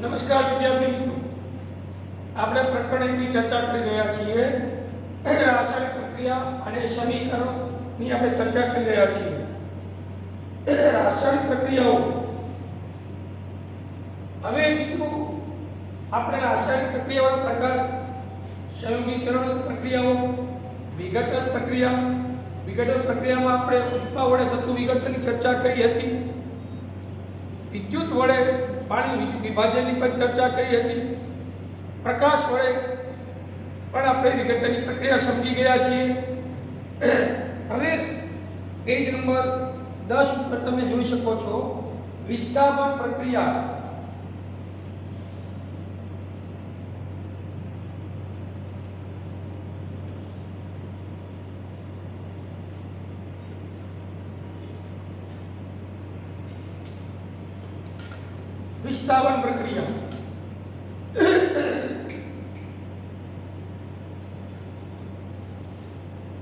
નમસ્કાર વિદ્યાર્થી મિત્રો, આપણે પ્રકરણ 1 ની ચર્ચા કરી રહ્યા છીએ. રાસાયણિક પ્રક્રિયા અને સમીકરણોની આપણે ચર્ચા કરી રહ્યા છીએ. રાસાયણિક પ્રક્રિયાઓ. હવે મિત્રો આપણે રાસાયણિક પ્રક્રિયાઓના પ્રકાર, સંયોગીકરણ પ્રક્રિયાઓ, વિઘટન પ્રક્રિયા. વિઘટન પ્રક્રિયામાં આપણે ઉષ્મા વડે થતું વિઘટનની ચર્ચા કરી હતી. વિદ્યુત વડે પાણી વિભાજનની પણ ચર્ચા કરી હતી. પ્રકાશ વડે પણ આપણે વિઘટનની પ્રક્રિયા સમજી ગયા છીએ. હવે પેજ નંબર 10 ઉપર તમે જોઈ શકો છો વિસ્થાપન પ્રક્રિયા. વિસ્થાપન પ્રક્રિયા.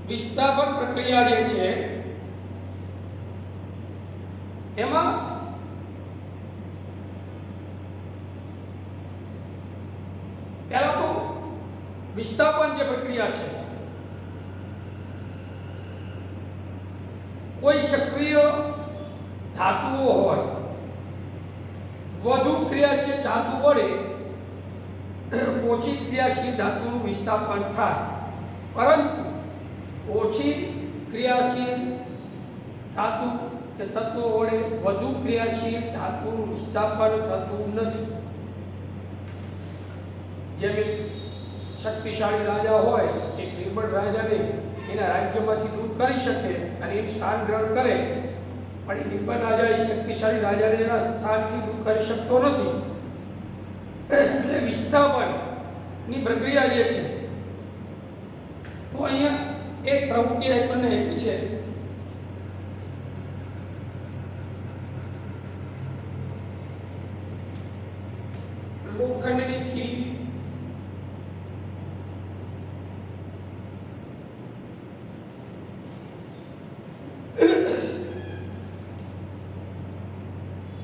વિસ્થાપન પ્રક્રિયા જે છે એમાં પહેલા તો વિસ્થાપન જે પ્રક્રિયા છે, કોઈ સક્રિય ધાતુઓ હોય, વધુ ક્રિયાશીલ ધાતુ વડે ઓછી ક્રિયાશીલ ધાતુનું વિસ્થાપન થાય, પરંતુ ઓછી ક્રિયાશીલ ધાતુ કે તત્વો વડે વધુ ક્રિયાશીલ ધાતુનું વિસ્થાપન થતું નથી. જેમ એક શક્તિશાળી રાજા હોય, એક નિર્બળ રાજાને એના રાજ્યમાંથી દૂર કરી શકે અને એનું સ્થાન ગ્રહણ કરે, પણ એ નિર્બળ રાજા એ શક્તિશાળી રાજાને એના સ્થાનથી દૂર કરી શકતો નથી. એટલે વિસ્થાપનની પ્રક્રિયા જે છે, તો અહીંયા એક પ્રવૃત્તિ આપણને આપી છે. લોખંડની ખીલી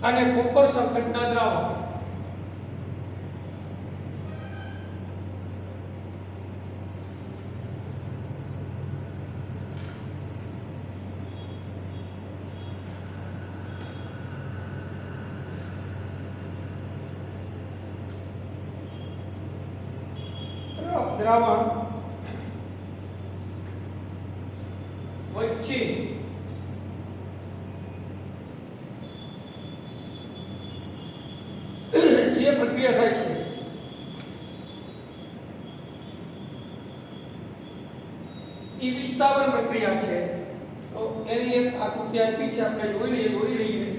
અને કોપર સલ્ફેટના દ્રાવણ. દ્રાવણ વચ્ચે જે પ્રક્રિયા થાય છે એ વિસ્થાપન પ્રક્રિયા છે. તો એની એક આકૃતિ આપી છે, આપણે દોરી લઈએ.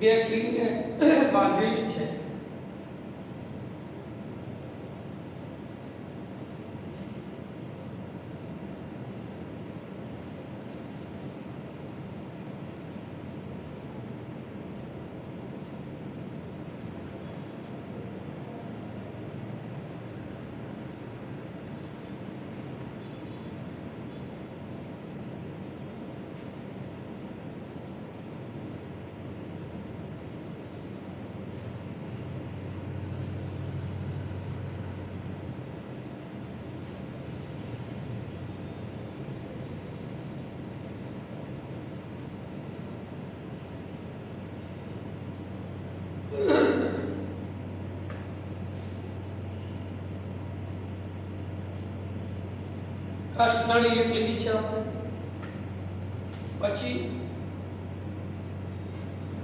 બે ખીલીને બાંધેલી છે. કાષ્ટનાળી એક લીધી છે આપણે. પછી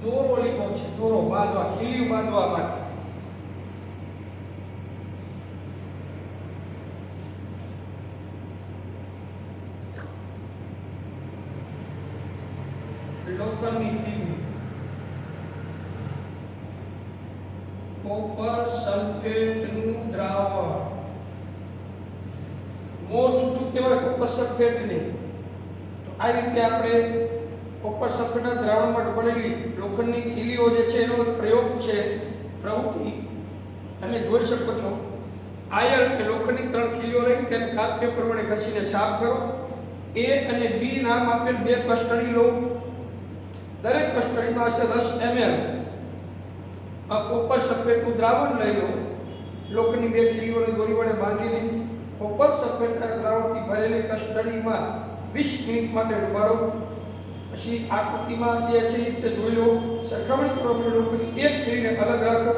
દોરો લીધો છે, દોરો બાંધવા, ખીલીયું બાંધવા માટે. લોખંડની ખીલી, કોપર સલ્ફેટનું દ્રાવણ, મોટું કહેવાય કોપર સલ્ફેટને. તો આ રીતે આપણે કોપર સલ્ફેટના દ્રાવણમાં બનેલી લોખંડની ખીલીઓ જે છે એનો પ્રયોગ છે, પ્રવૃત્તિ તમે જોઈ શકો છો. આયર્ન કે લોખંડની 3 ખીલીઓ રહી તેને કાચ પેપર વડે ઘસીને સાફ કરો. એ અને બી નામ આપેલ 2 કસ્ટડી લો. દરેક કસ્ટડીમાં આશરે 10 ml આ કોપર સલ્ફેટનું દ્રાવણ લઈ લો. લોખંડની 2 ખીલીઓને દોરી વડે બાંધીને કોપર સલ્ફેટના દ્રાવણથી ભરેલી કસ્ટડીમાં 20 મિનિટ માટે ડુબાડો. પછી આકૃતિમાં જે છે તે જોઈ લો. સરખામણી કરો, આપણે લોખંડની એક ખીલીને અલગ રાખો.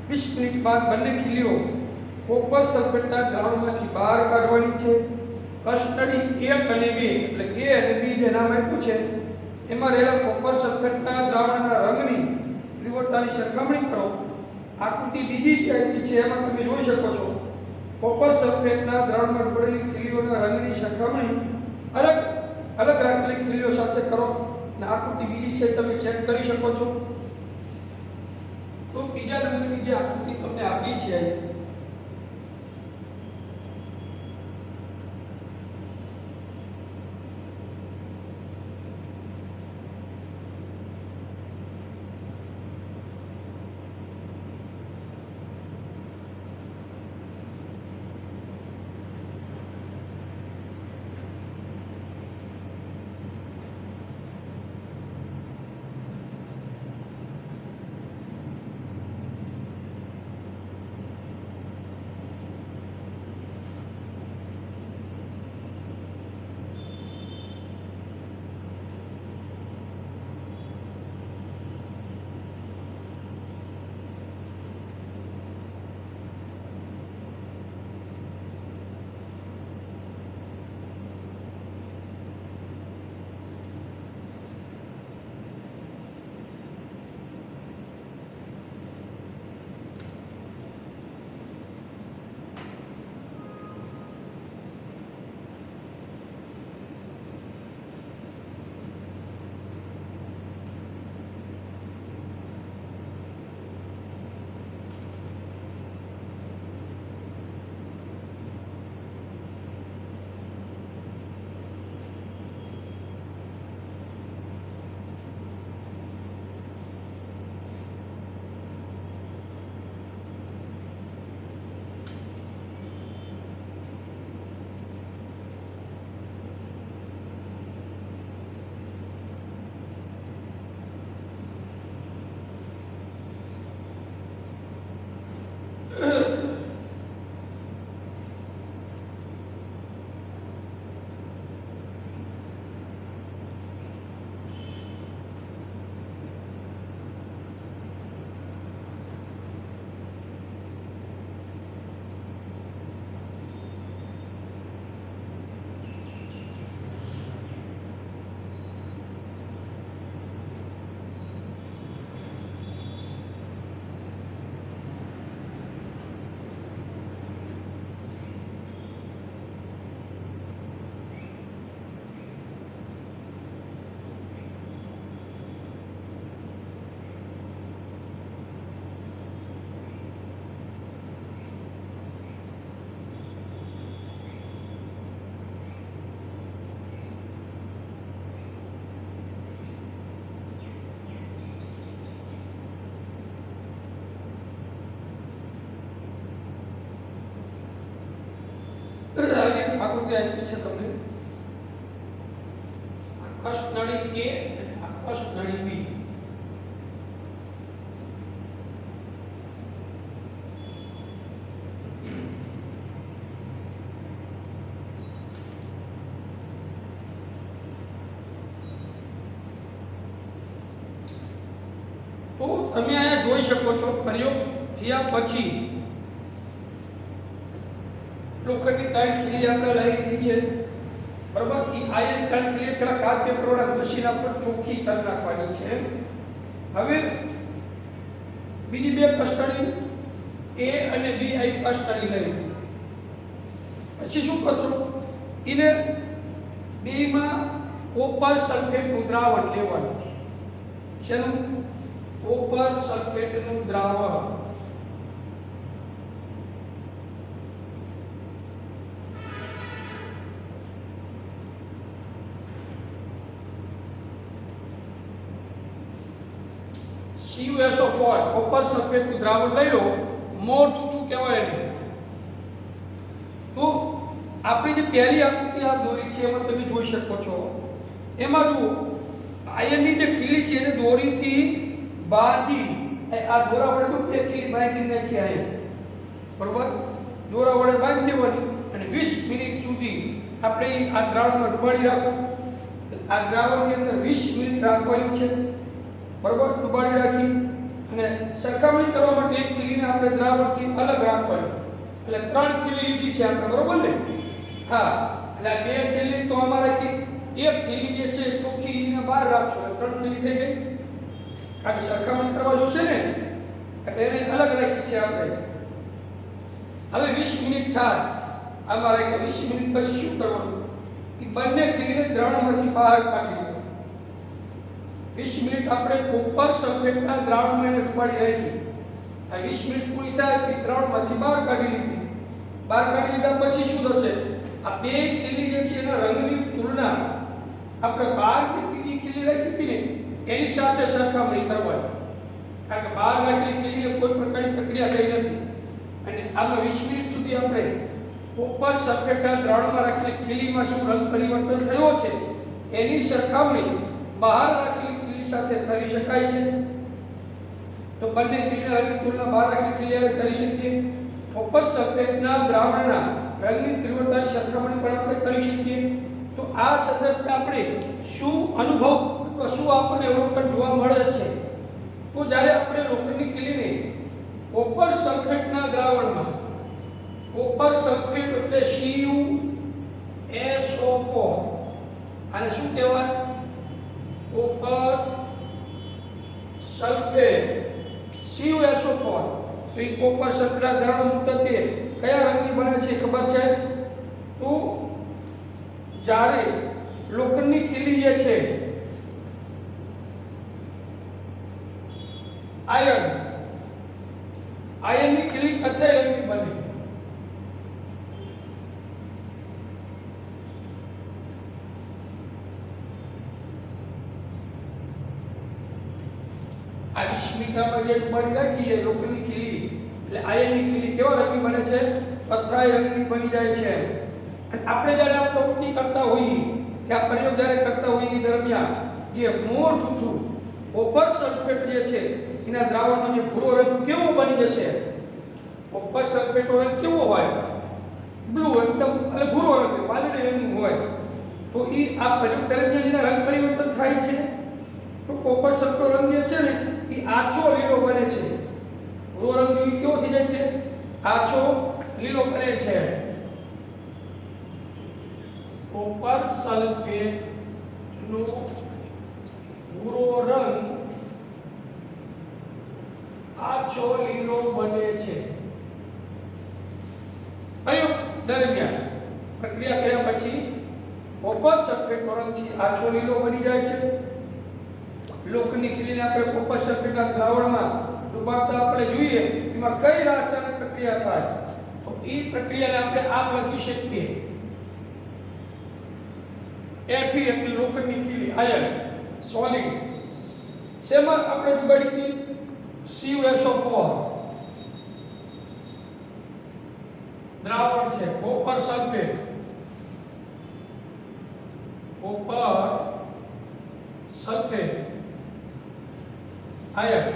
20 મિનિટ બાદ બંને ખીલીઓ કોપર સલ્ફેટના દ્રાવણમાંથી બહાર કાઢવાની છે. કસ્ટડી 1 અને 2 એટલે એ અને બી જે નામ આપ્યું છે એમાં રહેલા કોપર સલ્ફેટના દ્રાવણના રંગની તીવ્રતાની સરખામણી કરો. આકૃતિ બીજી જે આપી છે એમાં તમે જોઈ શકો છો કોપર સલ્ફેટના દ્રાવણમાં પડેલી ખીલીઓના રંગની સરખામણી અલગ અલગ રાખેલી ખીલીઓ સાથે કરો. અને આકૃતિ બીજી છે તમે ચેક કરી શકો છો. તો બીજા રંગની જે આકૃતિ તમને આપી છે આકૃતિ આપી છે તમને આકર્ષ નળી A અને આકર્ષ નળી B. તો તમે અહીંયા જોઈ શકો છો પ્રયોગ થયા પછી લોખંડની તાણ ખીલી આપણે લઈ લીધી છે બરાબર. એ આયનની તાણ ખીલી પેલા કાર્ડ પેપર વાળા મશીન પર ચોખ્ખી કરી નાખવાની છે. હવે બીજી બે કસ્ટડી A અને B આ કસ્ટડી લઈ પછી શું કરશો એને બેમાં કોપર સલ્ફેટનું દ્રાવણ લેવાનું. શેનું? કોપર સલ્ફેટનું દ્રાવણ. CuSO4 કોપર સલ્ફેટનું દ્રાવણ લઈ લો. મોર થૂથું કહેવાય એને. તો આપણી જે પહેલી આકૃતિ આ દોરી છે એમાં તમે જોઈ શકો છો એમાં જુઓ આયનની જે ખીલી છે એને દોરીથી બાંધી આ દોરા વડે તો બે ખીલી બાંધી નાખી આયન બરોબર. દોરા વડે બાંધી દેવાની અને 20 મિનિટ સુધી આપણે આ દ્રાવણમાં ડુબાડી રાખો. આ દ્રાવણની અંદર 20 મિનિટ રાખવાની છે બરોબર. ડુબાડી રાખી અને સરખામણી કરવા માટે એક ખીલીને આપણે દ્રાવણથી અલગ રાખવાની. એટલે 3 ખીલી લીધી છે આપણે બરોબર ને. હા, એટલે બે ખીલી તો આમાં રાખી, એક ખીલી જે છે ચોખ્ખી એને બહાર રાખો એટલે 3 ખીલી થઈ ગઈ. કારણ કે સરખામણી કરવા જોશે ને એટલે એને અલગ રાખી છે આપણે. હવે 20 મિનિટ થાય આમાં રાખી. 20 મિનિટ પછી શું કરવાનું? એ બંને ખીલીને દ્રાવણમાંથી બહાર કાઢી દેવાનું. 20 મિનિટ આપણે કોપર સલ્ફેટના દ્રાવણમાં એને ડુબાડી રાખી. આ 20 મિનિટ પૂરી થાય કે દ્રાવણમાંથી બહાર કાઢી લીધી. બહાર કાઢી લીધા પછી શું થશે? આ બે ખીલી જે છે એના રંગની તુલના આપણે બહાર જે ત્રીજી ખીલી રાખી હતી ને એની સાથે સરખામણી કરવાની. કારણ કે બહાર રાખેલી ખીલીને કોઈ પ્રકારની પ્રક્રિયા થઈ નથી અને આમાં 20 મિનિટ સુધી આપણે કોપર સલ્ફેટના દ્રાવણમાં રાખેલી ખીલીમાં શું રંગ પરિવર્તન થયો છે એની સરખામણી બહાર રાખેલી ખીલી સાથે કરી શકાય છે. તો બંને ખીલીના રંગની તુલના બહાર રાખેલી ખીલી કરી શકીએ. કોપર સલ્ફેટના દ્રાવણના રંગની તીવ્રતાની સરખામણી પણ આપણે કરી શકીએ. તો આ સંદર્ભે આપણે શું અનુભવ અથવા શું આપણને અવલોકન જોવા મળે છે? તો જ્યારે આપણે લોખંડની ખીલીને કોપર સલ્ફેટના દ્રાવણમાં, કોપર સલ્ફેટ એટલે CuSO4, આને શું કહેવાય? Copper sulphate CuSO4. તો એ કોપર સલ્ફેટના દ્રાવણ મુક્તથી કયા રંગની બને છે ખબર છે? તો જ્યારે લોખંડની ખીલી જે છે આયનની ખીલી કથ્થાઈ રંગની બને. આ 20 મિનિટમાં જે ડુબાડી રાખી એ લોખંડની ખીલી એટલે આયનની ખીલી કેવા રંગની બને છે? કથ્થાઈ રંગની બની જાય છે. અને આપણે જ્યારે આ પ્રવૃત્તિ કરતા હોઈએ કે આ પ્રયોગ જ્યારે કરતા હોઈએ દરમિયાન જે મોર થૂથું કોપર સલ્ફેટ જે છે એના દ્રાવણનો જે ભૂરો રંગ કેવો બની જશે? કોપર સલ્ફેટનો રંગ કેવો હોય? બ્લુ, એકદમ એટલે ભૂરો રંગ, વાદળી રંગનું હોય. તો એ આ પ્રયોગ દરમિયાન જેના રંગ પરિવર્તન થાય છે તો કોપર સલ્ફેટનો રંગ જે છે ને એ આછો લીલો બને છે. ભૂરો રંગ એ કેવો થઈ જાય છે? આછો લીલો બને છે. કોપર સલ્ફેટનો ભૂરો રંગ આછો લીલો બને છે. પ્રયોગ દરમિયાન પ્રક્રિયા કર્યા પછી કોપર સલ્ફેટનો રંગ છે આછો લીલો બની જાય છે. લોખંડની ખીલીને આપણે કોપર સલ્ફેટના દ્રાવણમાં ડુબાડતા આપણે જોઈએ એમાં કઈ રાસાયણિક પ્રક્રિયા થાય? તો એ પ્રક્રિયાને આપણે આમ લખી શકીએ. Fe એટલે લોખંડની ખીલી આયન સોલિડ. શેમાં આપણે ડુબાડી હતી? CuSO4 દ્રાવણ છે copper sulphate copper sulphate ion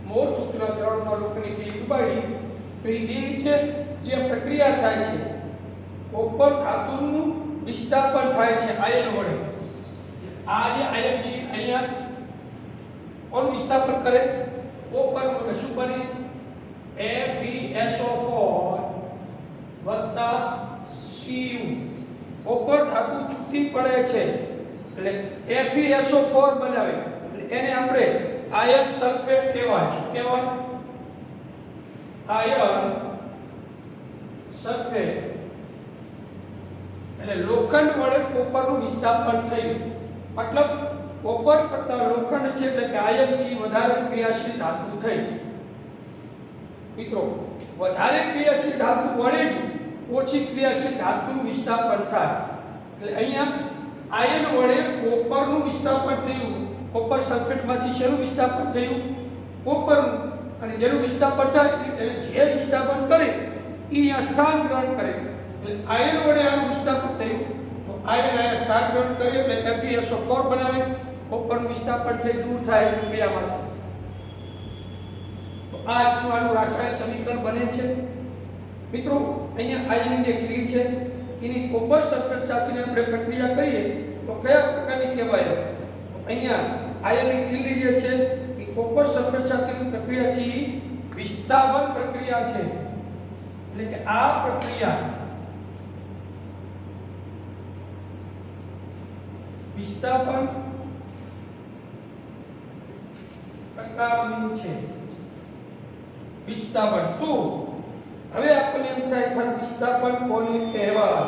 મોર સૂત્ર દ્રવણમાં લોખંડની ખીલી ડુબાડી તો એ બે છે જે પ્રક્રિયા થાય છે કોપર ધાતુનું વિસ્થાપન થાય છે આયન વડે આ જે આયન છે અહીંયા કોનું વિસ્થાપન કરે કોપર નું શું બને FeSO4 વત્તા Cu કોપર ધાતુ છૂટી પડે છે એટલે FeSO4 બનાવે એટલે એને આપણે આયન સલ્ફેટ કહેવાય શું કહેવાય આયન સલ્ફેટ એટલે લોખંડ વડે કોપરનું વિસ્થાપન થયું મતલબ કોપર કરતા લોખંડ છે એટલે કે આયન છે વધારે ક્રિયાશીલ ધાતુ થઈ મિત્રો વધારે ક્રિયાશીલ ધાતુ વડે જ ઓછી ક્રિયાશીલ ધાતુનું વિસ્થાપન થાય એટલે અહીંયા આયન વડે કોપરનું વિસ્થાપન થયું કોપર સલ્ફેટમાંથી શેનું વિસ્થાપન થયું કોપરનું અને જેનું વિસ્થાપન થાય એટલે જે વિસ્થાપન કરે એ અહીંયા સ્થાન ગ્રહણ કરે એટલે આયન વડે આનું વિસ્થાપન થયું તો આયન અહીંયા સ્થાન ગ્રહણ કરે એટલે FeSO4 બનાવે કોપરનું વિસ્થાપન થઈ દૂર થાય પ્રક્રિયામાંથી તો આ રીતનું આનું રાસાયણિક સમીકરણ બને છે મિત્રો અહીંયા આયનની જે ખીલી છે એની કોપર સલ્ફેટ સાથેની આપણે પ્રક્રિયા કરીએ તો કયા પ્રકારની કહેવાય અહીંયા આયનની ખીલી જે છે એ કોપર સલ્ફેટ સાથેની પ્રક્રિયા છે એ વિસ્થાપન પ્રક્રિયા છે એટલે કે આ પ્રક્રિયા વિસ્થાપન પ્રકારની છે વિસ્થાપન તો હવે આપણને એમ થાય ખરું વિસ્થાપન કોને કહેવાય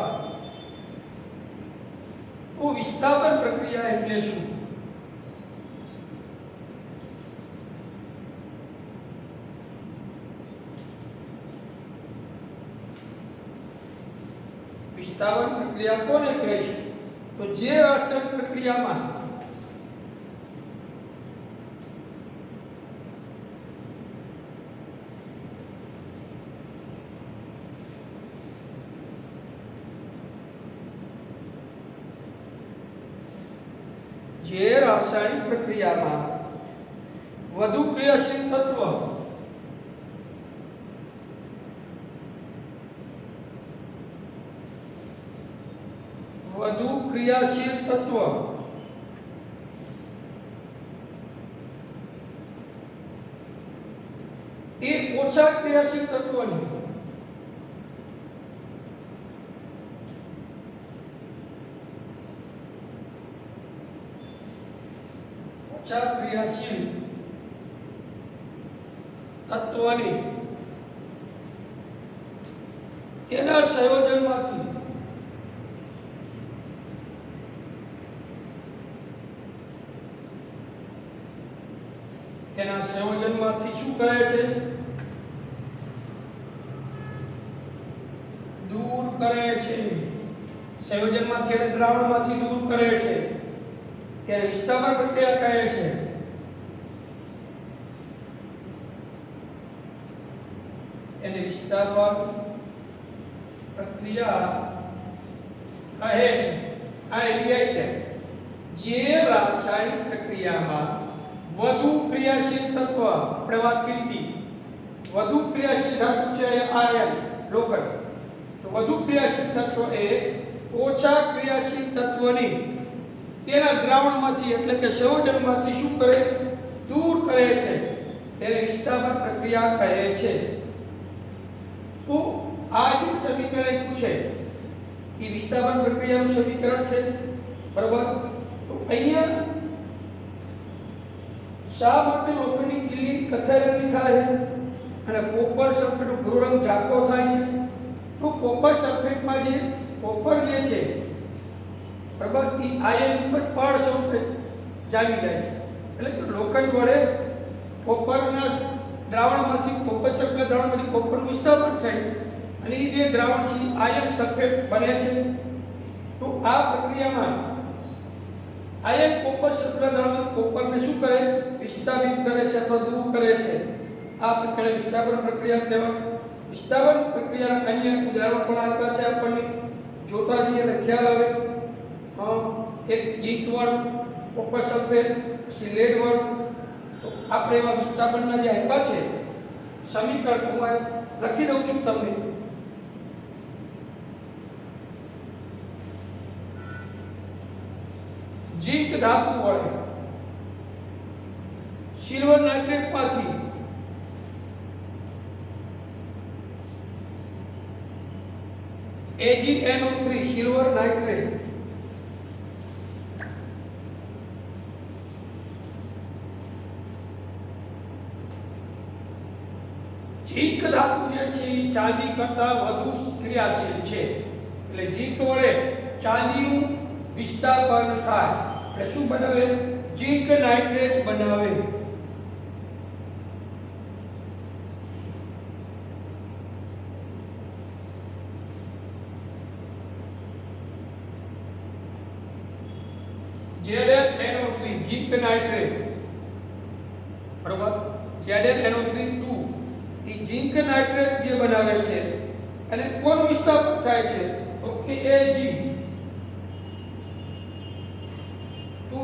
તો વિસ્થાપન પ્રક્રિયા એટલે શું વિસ્થાપન પ્રક્રિયા કોને કહે છે તો જે રાસાયણિક પ્રક્રિયામાં વધુ ક્રિયાશીલ તત્વ એ ઓછા ક્રિયાશીલ તત્વની ઓછા ક્રિયાશીલ તત્વની તેના સંયોજનમાંથી શું કરે છે દૂર કરે છે સંયોજનમાંથી અને દ્રાવણમાંથી દૂર કરે છે ત્યારે વિસ્થાપન પ્રક્રિયા કહે છે એને વિસ્થાપન પ્રક્રિયા કહે છે આ એની વ્યાખ્યા જે રાસાયણિક પ્રક્રિયામાં વધુ ક્રિયાશીલ તત્વ આપણે વાત કરી હતી વધુ ક્રિયાશીલ ધાતુ છે આયન લોખંડ તો વધુ ક્રિયાશીલ તત્વ એ ઓછા ક્રિયાશીલ તત્વની તેના દ્રાવણમાંથી એટલે કે સંયોજનમાંથી શું કરે દૂર કરે છે તેને વિસ્થાપન પ્રક્રિયા કહે છે તો આ જે સમીકરણ પૂછે એ વિસ્થાપન પ્રક્રિયાનું સમીકરણ છે બરાબર તો અહીંયા શા માટે લોખંડની ખીલી કથ્થાઈ રંગની થાય છે અને કોપર સલ્ફેટનો ભૂરો રંગ ઝાંખો થાય છે તો કોપર સલ્ફેટમાં જે કોપર જે છે બરાબર એ આયન ઉપર પડ સ્વરૂપે જામી જાય છે એટલે કે લોખંડ વડે કોપરના દ્રાવણમાંથી કોપર સલ્ફેટ દ્રાવણમાંથી કોપરનું વિસ્થાપન થાય અને એ જે દ્રાવણ છે આયન સલ્ફેટ બને છે તો આ પ્રક્રિયામાં આયન કોપર સલ્ફેટ દ્રાવણમાંથી કોપરને શું કરે વિસ્થાપિત કરે છે અથવા દૂર કરે છે આ પ્રક્રિયાને વિસ્થાપન પ્રક્રિયા કહેવાય વિસ્થાપન પ્રક્રિયાના અન્ય ઉદાહરણો પણ આપ્યા છે આપણને જોતા જઈએ એટલે ખ્યાલ આવે એક ઝીંક વાળું કોપર સલ્ફેટ, પછી લેડ વાળું. તો આપણે એવા વિસ્થાપનના જે આપ્યા છે સમીકરણ હું લખી દઉં છું તમને. ઝીંક ધાતુ વડે સિલ્વર નાઇટ્રેટમાંથી AgNO3 સિલ્વર નાઇટ્રેટ ઝીંક ધાતુ જે છે એ ચાંદી કરતા વધુ ક્રિયાશીલ છે. એટલે ઝીંક વડે ચાંદીનું વિસ્થાપન થાય એટલે શું બનાવે? ઝીંક નાઇટ્રેટ બનાવે. ZnNO3 ઝીંક નાઇટ્રેટ બરોબર. ZnNO3 એ ઝીંક નાઇટ્રેટ જે બનાવે છે અને કોનું વિસ્થાપન થાય છે? તો કે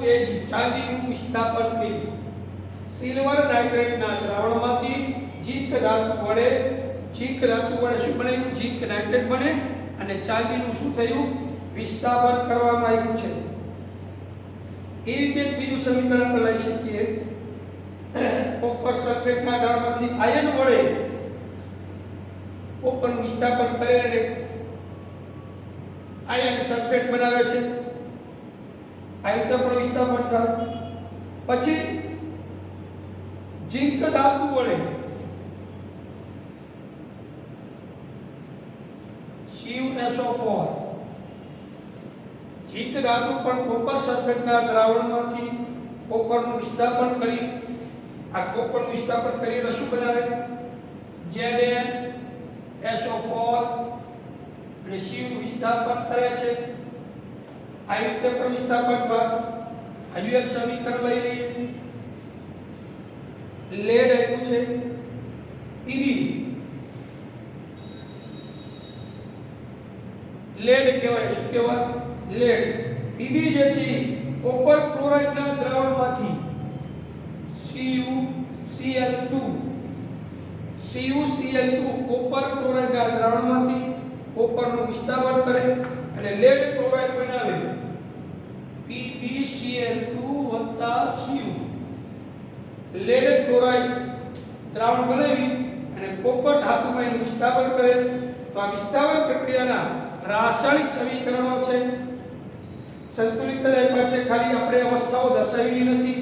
Ag ચાંદીનું વિસ્થાપન કર્યું સિલ્વર નાઇટ્રેટના દ્રાવણમાંથી. ઝીંક ધાતુ વડે શું બનાવ્યું? ઝીંક નાઇટ્રેટ બને અને ચાંદીનું શું થયું? વિસ્થાપન કરવામાં આવ્યું છે. એ રીતે બીજું સમીકરણ આપણે લઈ શકીએ. કોપર સલ્ફેટના દ્રાવણમાંથી આયન વડે કોપરનું વિસ્થાપન કરે અને આયન સલ્ફેટ બનાવે છે. આ રીતે પણ વિસ્થાપન થાય. પછી ઝીંક ધાતુ વડે CuSO4 ઝીંક ધાતુ પણ કોપર સલ્ફેટના દ્રાવણમાંથી કોપરનું વિસ્થાપન કરી આ કોપરનું વિસ્થાપન કરીને શું બનાવે? ZnSO4 અને Cu વિસ્થાપન કરે છે. આ રીતે પણ વિસ્થાપન થાય. હજુ એક સમીકરણ લઈ લઈએ. લેડ આપ્યું છે Pb. લેડ કહેવાય. શું કહેવાય? લેડ. Pb જે છે કોપર ક્લોરાઇડના દ્રાવણમાંથી CuCl2 કોપર ક્લોરાઇડના દ્રાવણમાંથી કોપરનું વિસ્થાપન કરે અને લેડ ક્લોરાઇડ બનાવે PbCl2 Cu. લેડ ક્લોરાઇડ દ્રાવણ બનાવી અને કોપર ધાતુમાં એનું વિસ્થાપન કરે. તો આ વિસ્થાપન પ્રક્રિયાના રાસાયણિક સમીકરણો છે. સંતુલિત આપ્યા છે, ખાલી આપણે અવસ્થાઓ દર્શાવેલી નથી.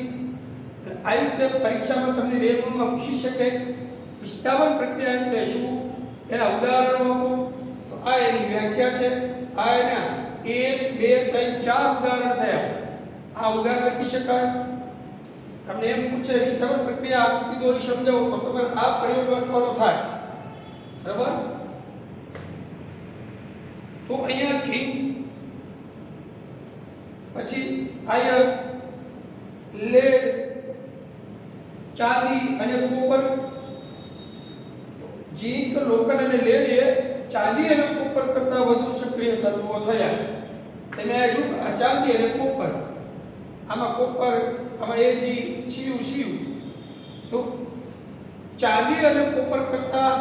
આ રીતે પરીક્ષામાં તમને 2 ગુણમાં પૂછી શકે વિસ્થાપન પ્રક્રિયા એટલે શું, એના ઉદાહરણો આપો. તો આ એની વ્યાખ્યા છે. આ એના 1 2 3 4 ઉદાહરણ થયા. આ ઉદાહરણ લખી શકાય. તમને એમ પૂછે વિસ્થાપન પ્રક્રિયા આકૃતિ દોરી સમજાવો તો તમે આ પ્રયોગ લખવાનો થાય. બરાબર. તો અહીંયા ઝીંક, પછી આયર્ન, લેડ, ચાંદી અને કોપર. ઝીંક, લોખંડ અને લેડ એ ચાંદી અને કોપર કરતા વધુ સક્રિય તત્વો થયા. તમે આ ચાંદી અને કોપર, આમાં કોપર, આમાં Ag, Cu. તો ચાંદી અને કોપર કરતા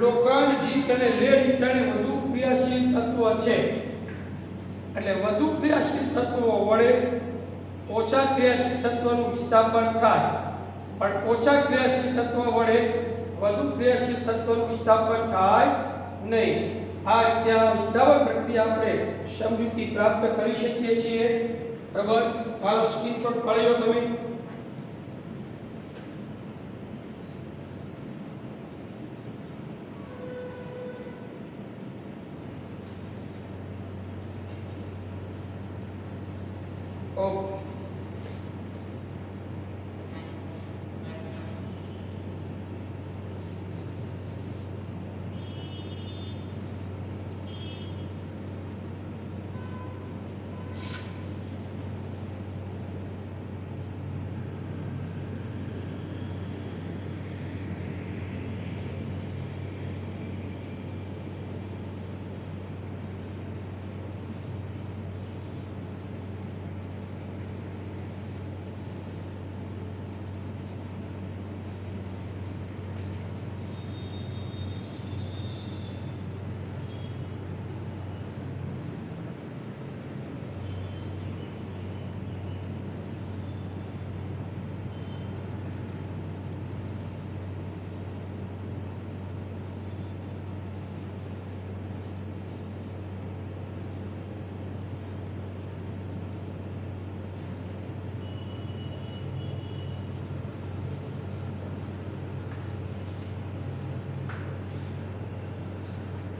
લોખંડ, ઝીંક અને લેડ ત્રણે વધુ ક્રિયાશીલ તત્વો છે. એટલે વધુ ક્રિયાશીલ તત્વો વડે ઓછા ક્રિયાશીલ તત્વોનું વિસ્થાપન થાય, પણ ઓછા ક્રિયાશીલ તત્વો વડે વધુ ક્રિયાશીલ તત્વોનું વિસ્થાપન થાય નહીં. આ રીતે આ વિસ્થાપન પ્રક્રિયા આપણે સમજૂતી પ્રાપ્ત કરી શકીએ છીએ. બરાબર. હાલો સ્ક્રીનશોટ પાડી લો તમે. ઓકે.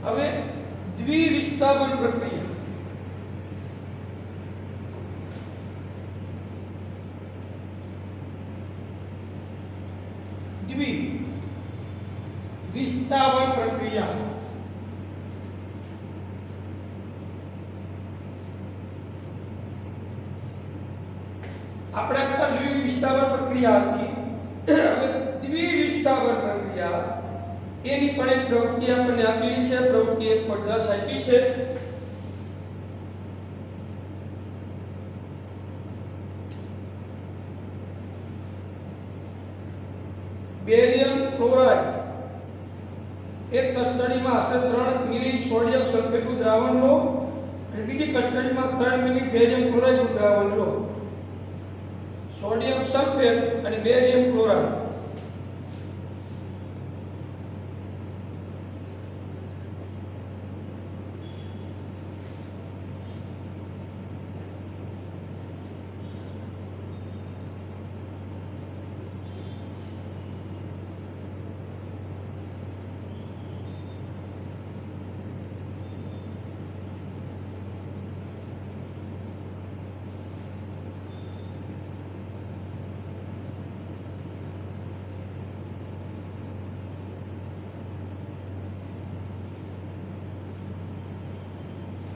હવે દ્વિવિસ્થાપન પ્રક્રિયા. દ્વિવિસ્થાપન પ્રક્રિયા આપણે અત્યાર દ્વિવિસ્થાપન પ્રક્રિયા હતી. હવે દ્વિવિસ્થાપન પ્રક્રિયા એની પણ એક પ્રવૃત્તિ આપણને આપેલી છે. પ્રવૃત્તિ 1.10 આપી છે. બેરિયમ ક્લોરાઇડ એક કસ્ટડીમાં આશરે 3 મિલી સોડિયમ સલ્ફેટનું દ્રાવણ લો અને બીજી કસ્ટડીમાં 3 મિલી બેરિયમ ક્લોરાઇડનું દ્રાવણ લો. સોડિયમ સલ્ફેટ અને બેરિયમ ક્લોરાઇડ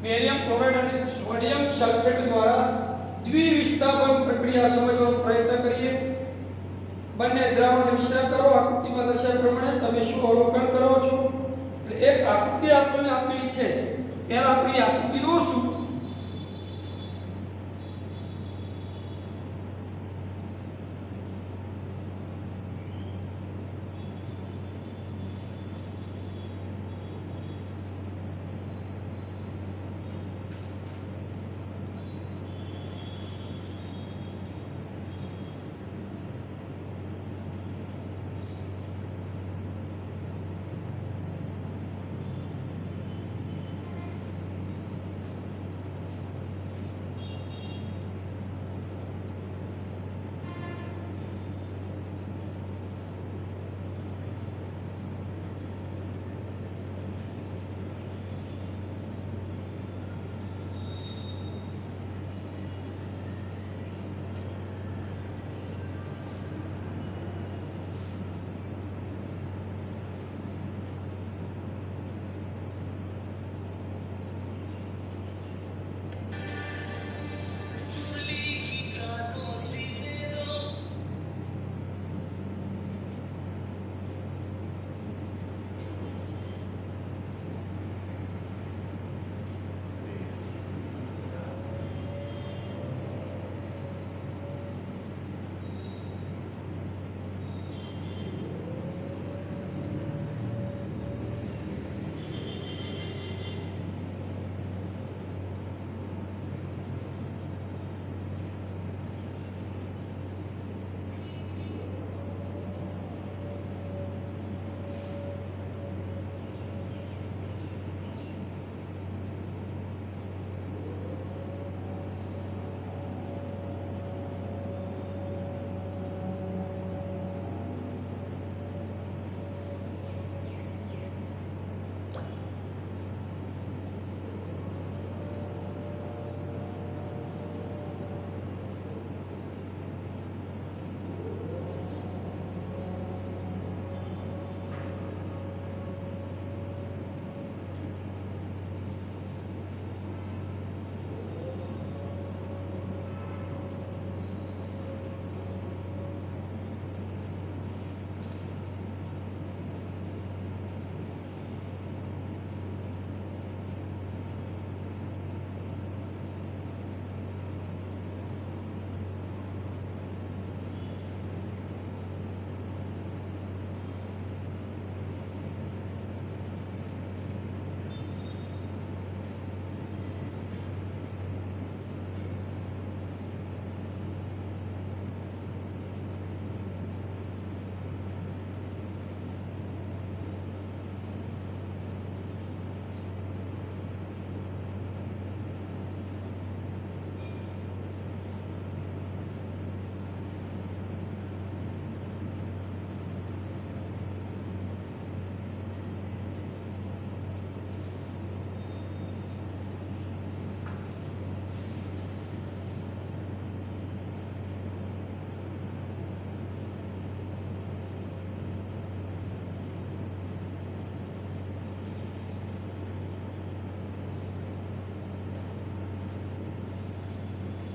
બેરિયમ ક્લોરાઇડ અને સોડિયમ સલ્ફેટ દ્વારા દ્વિવિસ્થાપન પ્રક્રિયા સમજવાનો પ્રયત્ન કરીએ. બંને દ્રાવણને મિશ્ર કરો. આકૃતિમાં દર્શાવ્યા પ્રમાણે તમે શું અવલોકન કરો છો? એટલે એક આકૃતિ આપણને આપેલી છે. પહેલા આપણે આકૃતિ દોરશું.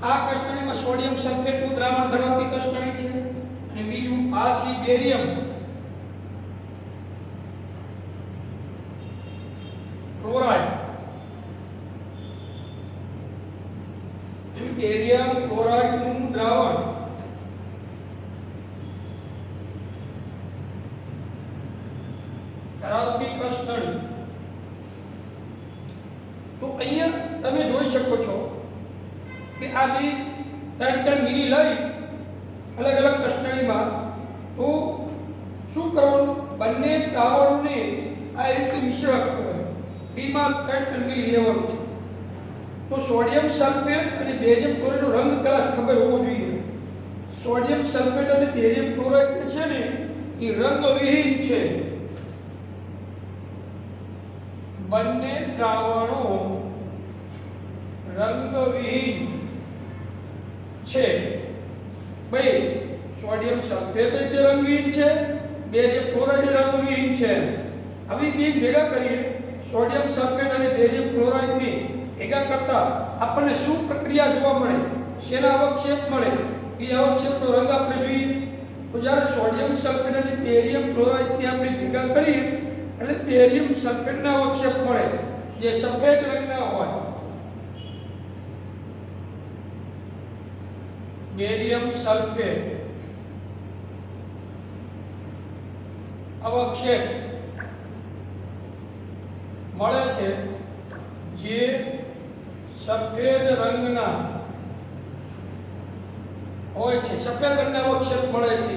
આ કસ્ટડીમાં સોડિયમ સલ્ફેટનું દ્રાવણ ધરાવતી કસ્ટડી છે અને બીજું આ છે બેરિયમ ક્લોરાઇડ. બેરિયમ ક્લોરાઇડનું દ્રાવણ ધરાવતી કસ્ટડી. તો અહીંયા તમે જોઈ શકો છો કે આ બે 3 મિલી લઈ અલગ અલગ કસ્ટડીમાં, તો શું કરવાનું, બંને દ્રાવણોને આ રીતે મિશ્ર કરવાનું. બીમાં 3 મિલી લેવાનું છે. તો સોડિયમ સલ્ફેટ અને બેરિયમ ક્લોરાઇડનો રંગ પહેલા ખબર હોવો જોઈએ. સોડિયમ સલ્ફેટ અને બેરિયમ ક્લોરાઇડ છે ને એ રંગવિહીન છે. બંને દ્રાવણો રંગવિહીન છે. ભાઈ સોડિયમ સલ્ફેટ એ રંગવિહીન છે, બેરિયમ ક્લોરાઇડ રંગવિહીન છે. હવે બે ભેગા કરીએ, સોડિયમ સલ્ફેટ અને બેરિયમ ક્લોરાઇડની ભેગા કરતા આપણને શું પ્રક્રિયા જોવા મળે, શેના અવક્ષેપ મળે, એ અવક્ષેપનો રંગ આપણે જોઈએ. તો જ્યારે સોડિયમ સલ્ફેટ અને બેરિયમ ક્લોરાઇડને આપણે ભેગા કરીએ એટલે બેરિયમ સલ્ફેટના અવક્ષેપ મળે જે સફેદ રંગના હોય. બેરિયમ સલ્ફેટ અવક્ષેપ મળે છે જે સફેદ રંગના હોય છે. સફેદ રંગના અવક્ષેપ મળે છે.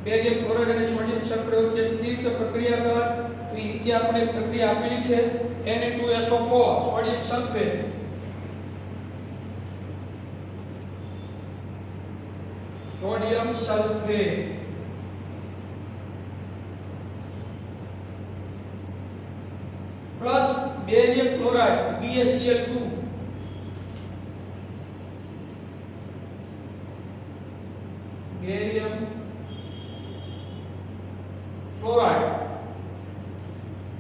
બેરિયમ ક્લોરાઇડ અને સોડિયમ સલ્ફેટ વચ્ચે કેવી રીતે પ્રક્રિયા થાય તો એ નીચે આપણે પ્રક્રિયા આપેલી છે. Na2SO4 sodium sulphate plus barium chloride BaCl2 barium chloride.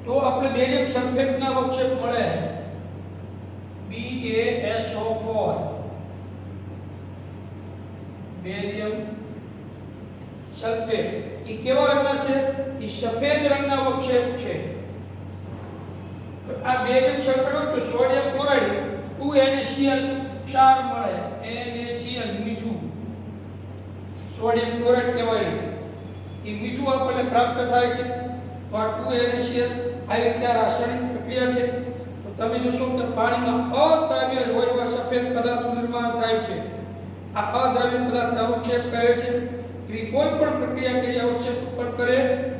તો આપણે બેરિયમ સલ્ફેટના અવક્ષેપ મળે BaSO4 બેરિયમ સલ્ફેટ. એ કેવા રંગના છે? એ સફેદ રંગના અવક્ષેપ છે. આ બેરિયમ સલ્ફેટ હોય તો સોડિયમ ક્લોરાઇડ 2NaCl ક્ષાર મળે. NaCl મીઠું સોડિયમ ક્લોરાઇડ કહેવાય. એ મીઠું આપણને પ્રાપ્ત થાય છે. તો આ 2NaCl આવી રીતે આ રાસાયણિક પ્રક્રિયા છે. તો તમે જોશો કે પાણીમાં અદ્રાવ્ય હોય એવા સફેદ પદાર્થનું નિર્માણ થાય છે. આ અદ્રાવ્ય પદાર્થ અવક્ષેપ કહે છે. એવી કોઈ પણ પ્રક્રિયા કે અવક્ષેપ ઉત્પન્ન કરે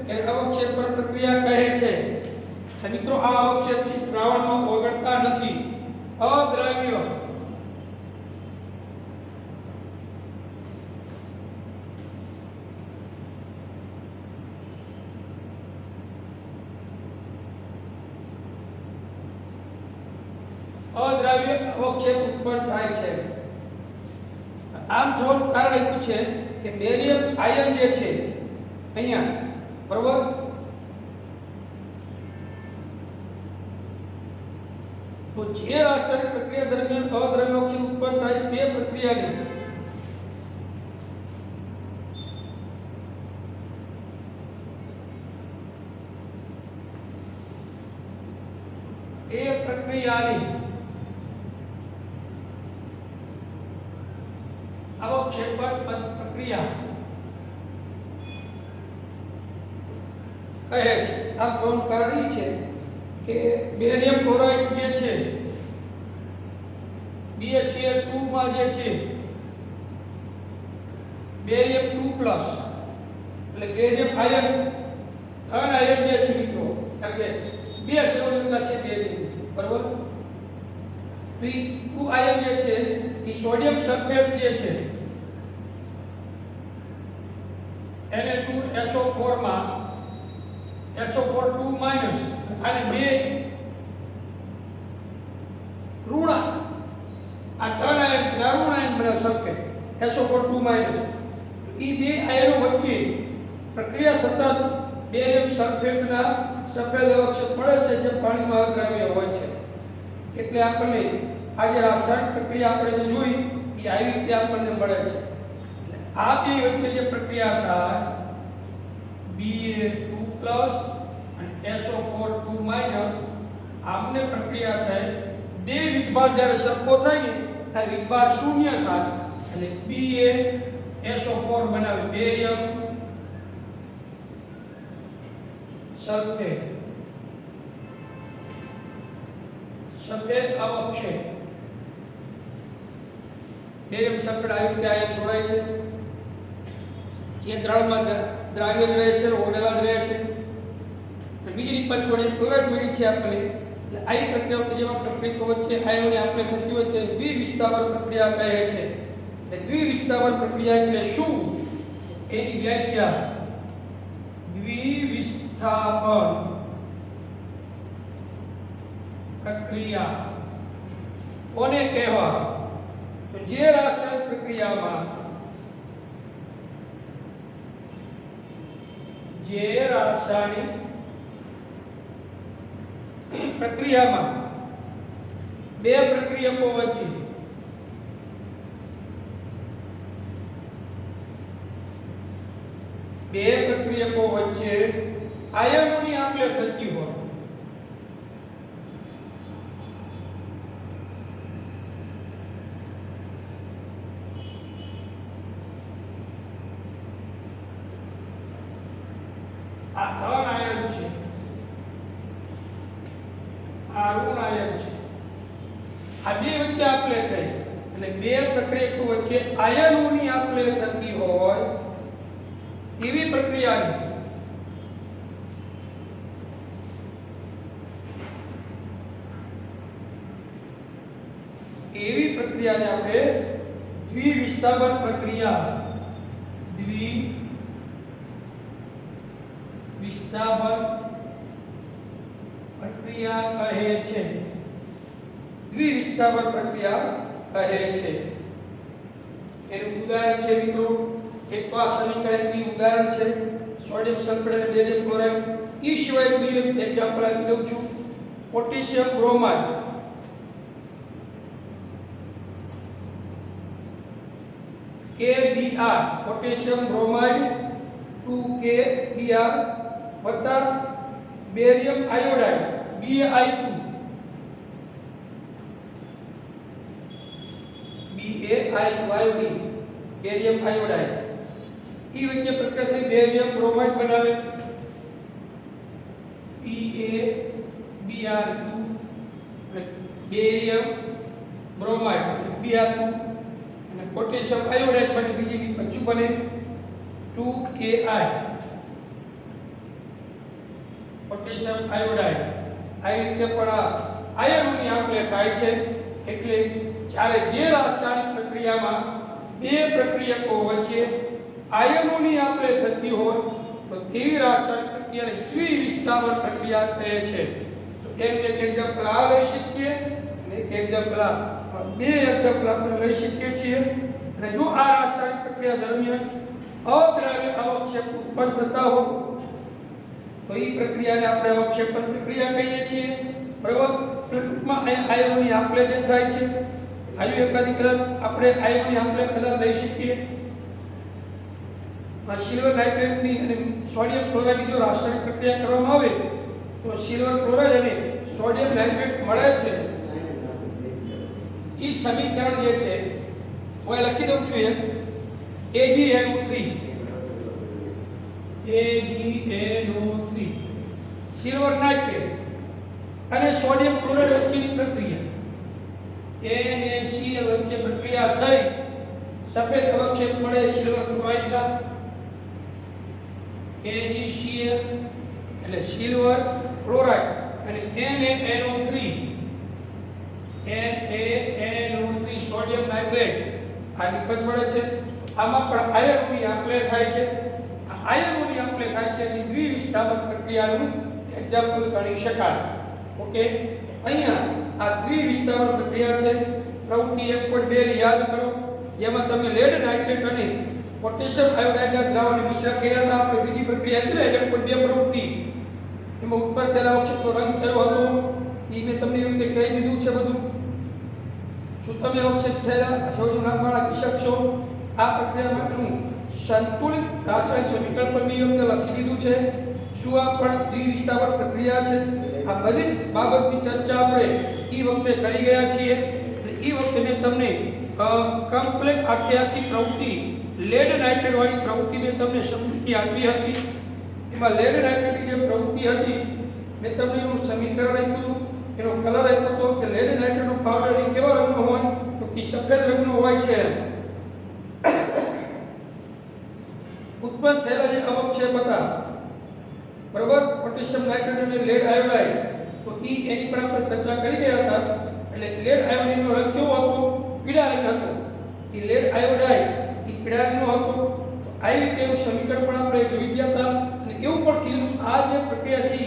એને અવક્ષેપ પર પ્રક્રિયા કહે છે. મિત્રો આ અવક્ષેપથી દ્રાવણમાં ઓગળતા નથી. અદ્રાવ્ય અવક્ષેપ ઉત્પન્ન થાય છે. આમ થવાનું કારણ એવું છે કે બેરિયમ આયન જે છે અહીંયા બરોબર, તો જે રાસાયણિક પ્રક્રિયા દરમિયાન અદ્રાવ્ય અવક્ષેપ ઉત્પન્ન થાય તે પ્રક્રિયાને અવક્ષેપણ પ્રક્રિયા કહે છે. આમ થવાનું કારણ એ છે કે બેરિયમ ક્લોરાઇડ જે છે BaCl2 માં જે છે બેરિયમ 2+ એટલે બેરિયમ આયન 3 આયન જે છે મિત્રો, કારણ કે બે સંયોજકતા છે બેરિયમ બરોબર. તો એ 2 આયન જે છે એ સોડિયમ સલ્ફેટ જે છે Na2SO4 માં SO4 2- અને બે ઋણ આ 3 આયન છે ઋણ આયન બને સલ્ફેટ SO4 2-. એ બે આયનો વચ્ચે પ્રક્રિયા થતા બેરિયમ સલ્ફેટના સફેદ અવક્ષેપ મળે છે જે પાણીમાં અદ્રાવ્ય હોય છે. એટલે આપણને આ જે રાસાયણિક પ્રક્રિયા આપણે જે જોઈ એ આવી રીતે આપણને મળે છે. આ બે વચ્ચે જે પ્રક્રિયા થાય Ba2+ અને SO4 2- આમને પ્રક્રિયા થાય બે વીજભાર જ્યારે સરખો થાય ને ત્યારે વીજભાર શૂન્ય થાય એટલે BaSO4 બનાવે બેરિયમ સલ્ફેટ સફેદ અવક્ષેપ. બેરિયમ સલ્ફેટ આવી રીતે આયન જોડાય છે જે દ્રાવણમાં દ્રાવ્ય જ રહે છે ઓગળેલા જ રહે છે. બીજી રીત સોડિયમ ક્લોરાઇડ મળી છે આપણને. એટલે આવી પ્રક્રિયાઓ કે જેમાં પ્રક્રિયાઓ વચ્ચે આયનોની આપણે થતી હોય તે દ્વિવિસ્થાપન પ્રક્રિયા કહે છે. એટલે દ્વિવિસ્થાપન પ્રક્રિયા એટલે શું એની વ્યાખ્યા દ્વિવિસ્થાપન પ્રક્રિયા કોને કહેવા તો જે રાસાયણિક પ્રક્રિયામાં બે પ્રક્રિયકો વચ્ચે આયનોની આપ-લે થતી હોય આ ધન આયન છે આ ઋણ આયન છે આ બે વચ્ચે આપ-લે થઈ એટલે બે પ્રક્રિયકો વચ્ચે આયનોની આપ-લે થતી હોય એવી પ્રક્રિયાને આપણે દ્વિવિસ્થાપન પ્રક્રિયા કહે છે. દ્વિવિસ્થાપન પ્રક્રિયા કહે છે. એનું ઉદાહરણ છે મિત્રો એક તો આ સમીકરણનું ઉદાહરણ છે સોડિયમ સલ્ફેટ અને બેરિયમ ક્લોરાઇડ. એ સિવાય બીજું એક્ઝામ્પલ આપી દઉં છું potassium bromide. KBr potassium bromide 2KBr વત્તા barium iodide BaI2 iodine barium iodide. એ વચ્ચે પ્રક્રિયા થઈ બેરિયમ બ્રોમાઇડ બનાવે PaBr2 બેરિયમ બ્રોમાઇડ Br2 અને પોટેશિયમ આયોડાઇડ બને બીજી પછી બને 2Ki પોટેશિયમ આયોડાઇડ. આવી રીતે પણ આ આયનોની આપ-લે થાય છે. એટલે જ્યારે જે રાસાયણિક પ્રક્રિયામાં બે પ્રક્રિયકો વચ્ચે આયનોની આપ-લે થતી હોય તો તેવી રાસાયણિક પ્રક્રિયાને દ્વિવિસ્થાપન પ્રક્રિયા કહે છે. તો એનું એક એક્ઝામ્પલ આ લઈ શકીએ અને એક એક્ઝામ્પલ આ બે એક્ઝામ્પલ આપણે લઈ શકીએ છીએ. અને જો આ રાસાયણિક પ્રક્રિયા દરમિયાન અદ્રાવ્ય અવક્ષેપ ઉત્પન્ન થતા હોય તો એ પ્રક્રિયાને આપણે અવક્ષેપણ પ્રક્રિયા કહીએ છીએ. બરાબર. ટૂંકમાં આયનોની આપ-લે જે થાય છે આયુ એકાદી કદાચ આપણે આયનોની આપ-લે કદાચ લઈ શકીએ. સિલ્વર નાઇટ્રેટની અને સોડિયમ ક્લોરાઇડની જો રાસાયણિક પ્રક્રિયા કરવામાં આવે તો સિલ્વર ક્લોરાઇડ અને સોડિયમ નાઇટ્રેટ મળે છે. એ સમીકરણ જે છે હું લખી દઉં છું AgNO3 સિલ્વર નાઇટ્રેટ અને સોડિયમ ક્લોરાઇડ વચ્ચેની પ્રક્રિયા NaCl વચ્ચે પ્રક્રિયા થઈ સફેદ અવક્ષેપ મળે સિલ્વર ક્લોરાઇડના AgCl એટલે સિલ્વર ક્લોરાઇડ અને NaNO3 સોડિયમ નાઇટ્રેટ આ નિપજ મળે છે. આમાં પણ આયનોની આપ-લે થાય છે. આ આયનોની આપ-લે થાય છે ની દ્વિવિસ્થાપન પ્રક્રિયાનું એક્ઝામ્પલ ગણી શકાય. ઓકે. અહીંયા આ દ્વિવિસ્થાપન પ્રક્રિયા છે. પ્રવૃત્તિ 1.2 ને યાદ કરો જેમાં તમે લેડ નાઇટ્રેટ અને પોટેશિયમ આયોડાઇડના દ્રાવણને મિશ્ર કર્યા હતા. આપણે બીજી પ્રક્રિયા કરી 1.2 પ્રવૃત્તિ એમાં ઉત્પન્ન થયેલા અવક્ષેપનો રંગ કયો હતો એ મેં તમને એ વખતે કહી દીધું છે બધું. શું તમે અવક્ષેપ થયેલા સોડિયમ નામવાળા કિશક છો? આ પ્રક્રિયા માટેનું સંતુલિત રાસાયણિક સમીકરણ પણ મેં વખતે લખી દીધું છે. શું આ પણ દ્વિવિસ્થાપન પ્રક્રિયા છે? આ બધી બાબતની ચર્ચા આપણે એ વખતે કરી ગયા છીએ. અને એ વખતે મેં તમને કમ્પ્લીટ આખી પ્રવૃત્તિ લેડ નાઇટ્રેટ વાળી પ્રવૃત્તિ મેં તમને સમજૂતી આપી હતી. એમાં લેડ નાઇટ્રેટની જે પ્રવૃત્તિ હતી મેં તમને એનું સમીકરણ આપ્યું હતું, એનો કલર આપ્યો હતો કે લેડ નાઇટ્રેટનો પાવડર એ કેવા રંગનો હોય તો કે સફેદ રંગનો હોય છે. ઉત્પન્ન થયેલા જે અવક્ષેપ હતા બરોબર, પોટેશિયમ નાઇટ્રેટ અને લેડ આયોડાઇડ, તો એની પણ આપણે ચર્ચા કરી ગયા હતા. એટલે લેડ આયોડાઇડનો રંગ કેવો હતો? પીળા રંગ હતો. એ લેડ આયોડાઇડ એ પીળા રંગનો હતો. તો આ રીતે એવું સમીકરણ પણ આપણે જોઈ ગયા હતા. અને એવું પણ કીધું આ જે પ્રક્રિયા છે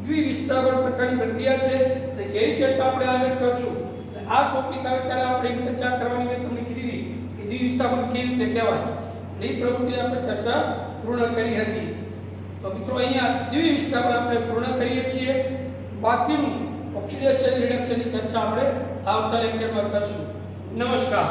દ્વિવિસ્થાપન પ્રકારની પ્રક્રિયા છે. અને જેની ચર્ચા આપણે આગળ કરશું. આ ટોપિક આવે ત્યારે આપણે એક ચર્ચા કરવાની મેં તમને કીધી કે દ્વિવિસ્થાપન કેવી રીતે કહેવાય. એ પ્રવૃત્તિ આપણે ચર્ચા પૂર્ણ કરી હતી. તો મિત્રો અહીંયા દ્વિવિસ્થાપન આપણે પૂર્ણ કરીએ છીએ. બાકીનું ઓક્સિડેશન રિડક્શનની ચર્ચા આપણે આવતા લેક્ચરમાં કરશું. નમસ્કાર.